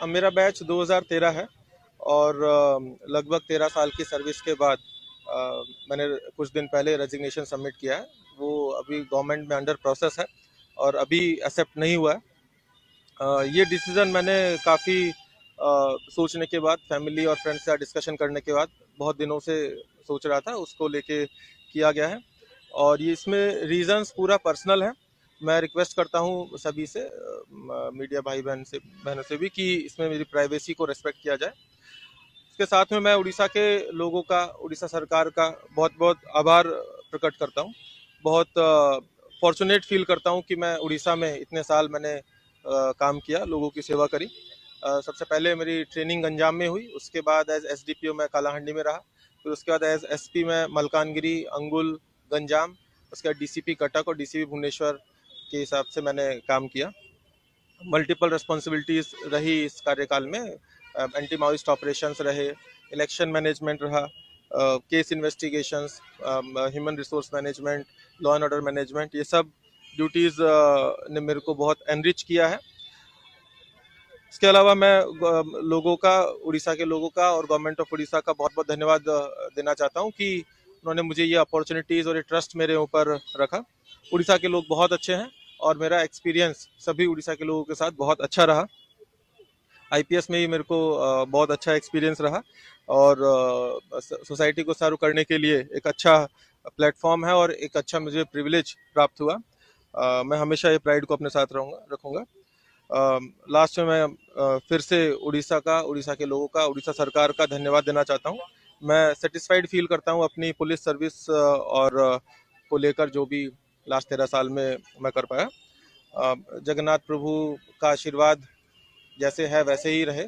मेरा बैच 2013 है और लगभग 13 साल की सर्विस के बाद मैंने कुछ दिन पहले रेजिग्नेशन सबमिट किया है। वो अभी गवर्नमेंट में अंडर प्रोसेस है और अभी एक्सेप्ट नहीं हुआ है। ये डिसीज़न मैंने काफ़ी सोचने के बाद, फैमिली और फ्रेंड्स से डिस्कशन करने के बाद, बहुत दिनों से सोच रहा था, उसको लेके किया गया है। और ये इसमें रीज़न्स पूरा पर्सनल है। मैं रिक्वेस्ट करता हूँ सभी से, मीडिया भाई बहनों से भी, कि इसमें मेरी प्राइवेसी को रिस्पेक्ट किया जाए। इसके साथ में मैं उड़ीसा के लोगों का, उड़ीसा सरकार का बहुत बहुत आभार प्रकट करता हूँ। बहुत फॉर्चुनेट फील करता हूँ कि मैं उड़ीसा में इतने साल मैंने काम किया, लोगों की सेवा करी। सबसे पहले मेरी ट्रेनिंग गंजाम में हुई, उसके बाद एज एसडीपीओ मैं कालाहांडी में रहा, फिर उसके बाद एज एसपी में मलकानगिरी, अंगुल, गंजाम, उसके बाद डीसीपी कटक और डीसीपी भुवनेश्वर के हिसाब से मैंने काम किया। मल्टीपल रिस्पॉन्सिबिलिटीज रही इस कार्यकाल में। एंटी माओइस्ट ऑपरेशंस रहे, इलेक्शन मैनेजमेंट रहा, case investigations, human resource management, law and order management, ये सब ड्यूटीज़ ने मेरे को बहुत एनरिच किया है। इसके अलावा मैं लोगों का, उड़ीसा के लोगों का और गवर्नमेंट ऑफ उड़ीसा का बहुत बहुत धन्यवाद देना चाहता हूँ कि उन्होंने मुझे ये अपॉर्चुनिटीज़ और ये ट्रस्ट मेरे ऊपर रखा। उड़ीसा के लोग बहुत अच्छे हैं और मेरा एक्सपीरियंस सभी उड़ीसा के लोगों के साथ बहुत अच्छा रहा। आईपीएस में ही मेरे को बहुत अच्छा एक्सपीरियंस रहा और सोसाइटी को सर्व करने के लिए एक अच्छा प्लेटफॉर्म है और एक अच्छा मुझे प्रिविलेज प्राप्त हुआ। मैं हमेशा ये प्राइड को अपने साथ रखूँगा। लास्ट में मैं फिर से उड़ीसा के लोगों का, उड़ीसा सरकार का धन्यवाद देना चाहता हूँ। मैं सेटिस्फाइड फील करता हूँ अपनी पुलिस सर्विस और को लेकर, जो भी लास्ट 13 साल में मैं कर पाया। जगन्नाथ प्रभु का आशीर्वाद जैसे है वैसे ही रहे।